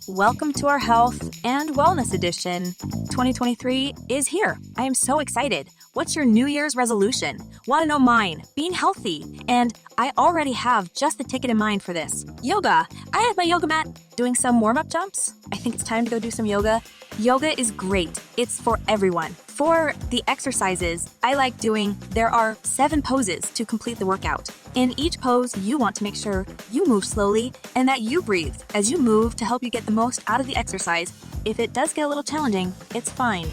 Welcome to our Health and Wellness Edition. 2023 is here. I am so excited. What's your New Year's resolution? Want to know mine? Being healthy. And I already have just the ticket in mind for this. Yoga. I have my yoga mat. Doing some warm-up jumps. I think it's time to go do some yoga. Yoga is great. It's for everyone. For the exercises I like doing, there are 7 poses to complete the workout. In each pose, you want to make sure you move slowly and that you breathe as you move to help you get the most out of the exercise. If it does get a little challenging, it's fine,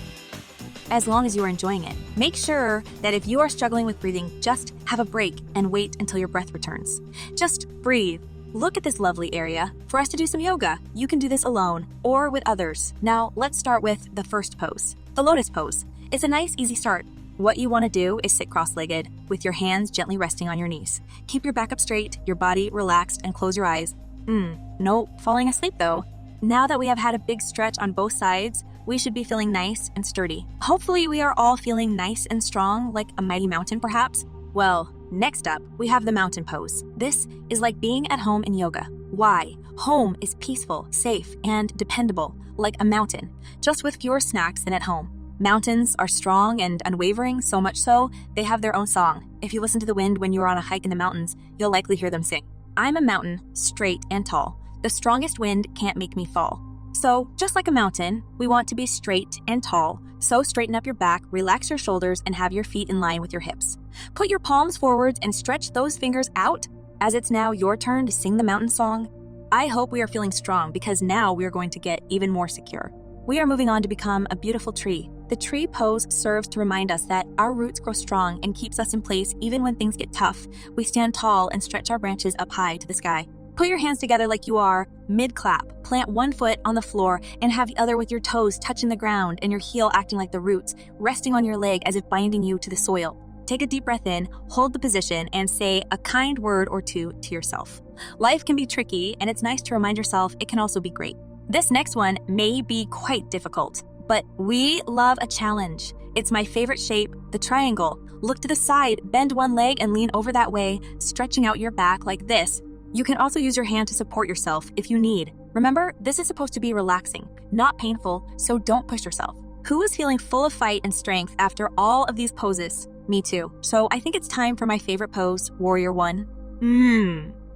as long as you are enjoying it. Make sure that if you are struggling with breathing, just have a break and wait until your breath returns. Just breathe. Look at this lovely area for us to do some yoga. You can do this alone or with others. Now, let's start with the first pose, the lotus pose. It's a nice, easy start. What you want to do is sit cross-legged with your hands gently resting on your knees. Keep your back up straight, your body relaxed, and close your eyes. No falling asleep though. Now that we have had a big stretch on both sides, we should be feeling nice and sturdy. Hopefully we are all feeling nice and strong, like a mighty mountain perhaps. Well, next up, we have the mountain pose. This is like being at home in yoga. Why? Home is peaceful, safe, and dependable, like a mountain, just with fewer snacks than at home. Mountains are strong and unwavering, so much so, they have their own song. If you listen to the wind when you are on a hike in the mountains, you'll likely hear them sing. I'm a mountain, straight and tall. The strongest wind can't make me fall. So, just like a mountain, we want to be straight and tall. So straighten up your back, relax your shoulders, and have your feet in line with your hips. Put your palms forwards and stretch those fingers out, as it's now your turn to sing the mountain song. I hope we are feeling strong because now we are going to get even more secure. We are moving on to become a beautiful tree. The tree pose serves to remind us that our roots grow strong and keeps us in place even when things get tough. We stand tall and stretch our branches up high to the sky. Put your hands together like you are mid-clap. Plant one foot on the floor and have the other with your toes touching the ground and your heel acting like the roots, resting on your leg as if binding you to the soil. Take a deep breath in, hold the position, and say a kind word or two to yourself. Life can be tricky, and it's nice to remind yourself it can also be great. This next one may be quite difficult, but we love a challenge. It's my favorite shape, the triangle. Look to the side, bend one leg and lean over that way, stretching out your back like this. You can also use your hand to support yourself if you need. Remember, this is supposed to be relaxing, not painful, so don't push yourself. Who is feeling full of fight and strength after all of these poses? Me too. So I think it's time for my favorite pose, Warrior One.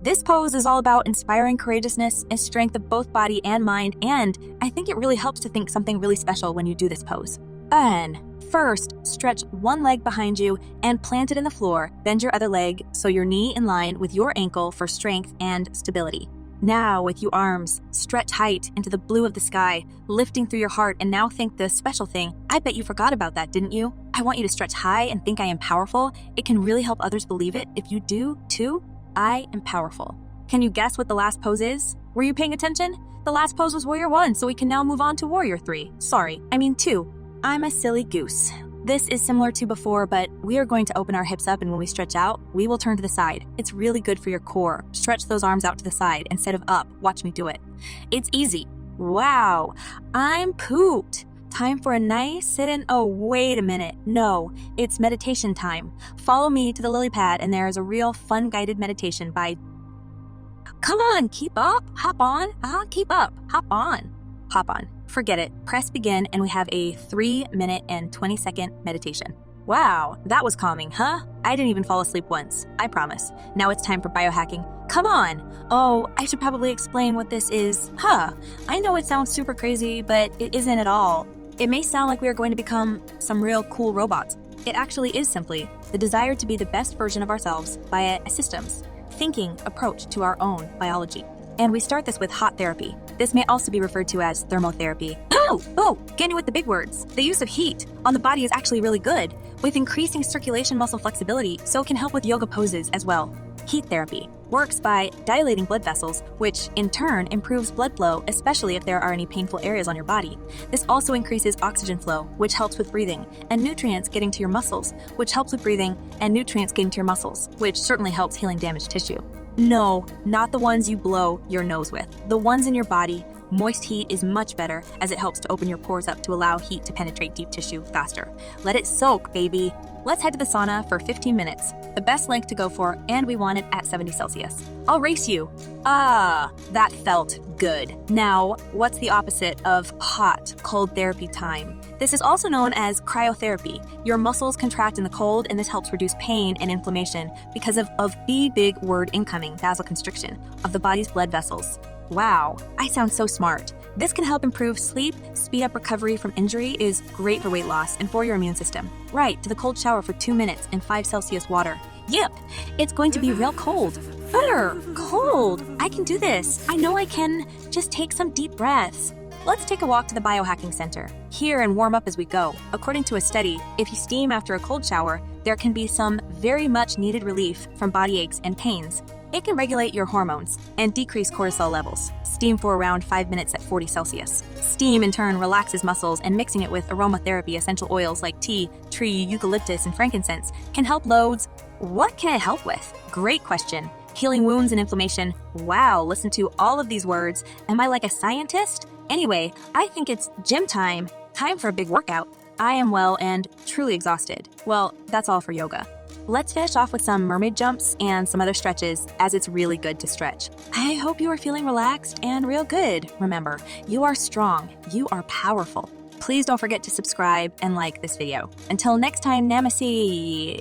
This pose is all about inspiring courageousness and strength of both body and mind, and I think it really helps to think something really special when you do this pose. And first, stretch one leg behind you and plant it in the floor. Bend your other leg so your knee in line with your ankle for strength and stability. Now, with your arms, stretch height into the blue of the sky, lifting through your heart, and now think the special thing. I bet you forgot about that, didn't you? I want you to stretch high and think I am powerful. It can really help others believe it. If you do, too, I am powerful. Can you guess what the last pose is? Were you paying attention? The last pose was Warrior 1, so we can now move on to Warrior 3. Sorry, I mean 2. I'm a silly goose. This is similar to before, but we are going to open our hips up, and when we stretch out, we will turn to the side. It's really good for your core. Stretch those arms out to the side instead of up. Watch me do it. It's easy. Wow, I'm pooped. Time for a nice sit-in. Oh, wait a minute. No, it's meditation time. Follow me to the lily pad, and there is a real fun guided meditation by... Come on, keep up. Hop on. Keep up. Hop on. Hop on. Forget it. Press begin, and we have a 3-minute and 20-second meditation. Wow, that was calming, huh? I didn't even fall asleep once. I promise. Now it's time for biohacking. Come on. Oh, I should probably explain what this is. I know it sounds super crazy, but it isn't at all. It may sound like we are going to become some real cool robots. It actually is simply the desire to be the best version of ourselves via a systems thinking approach to our own biology. And we start this with hot therapy. This may also be referred to as thermotherapy. Getting with the big words. The use of heat on the body is actually really good, with increasing circulation muscle flexibility, so it can help with yoga poses as well. Heat therapy works by dilating blood vessels, which in turn improves blood flow, especially if there are any painful areas on your body. This also increases oxygen flow, which helps with breathing, and nutrients getting to your muscles, which helps with breathing, and nutrients getting to your muscles, which certainly helps healing damaged tissue. No, not the ones you blow your nose with. The ones in your body, Moist heat is much better as it helps to open your pores up to allow heat to penetrate deep tissue faster. Let it soak, baby. Let's head to the sauna for 15 minutes. The best length to go for, and we want it at 70 Celsius. I'll race you. Ah, that felt good. Now, what's the opposite of hot, cold therapy time? This is also known as cryotherapy. Your muscles contract in the cold, and this helps reduce pain and inflammation because of the big word incoming, vasoconstriction, of the body's blood vessels. Wow, I sound so smart. This can help improve sleep, speed up recovery from injury, is great for weight loss and for your immune system. Right, to the cold shower for 2 minutes in 5 Celsius water. Yep, it's going to be real cold. Cold. I can do this. I know I can. Just take some deep breaths. Let's take a walk to the biohacking center. Here and warm up as we go. According to a study, if you steam after a cold shower, there can be some very much needed relief from body aches and pains. It can regulate your hormones and decrease cortisol levels. Steam for around 5 minutes at 40 Celsius. Steam, in turn, relaxes muscles, and mixing it with aromatherapy essential oils like tea, tree, eucalyptus, and frankincense can help loads. What can it help with? Great question. Healing wounds and inflammation. Wow, listen to all of these words. Am I like a scientist? Anyway, I think it's gym time. Time for a big workout. I am well and truly exhausted. Well, that's all for yoga. Let's finish off with some mermaid jumps and some other stretches, as it's really good to stretch. I hope you are feeling relaxed and real good. Remember, you are strong. You are powerful. Please don't forget to subscribe and like this video. Until next time, namaste.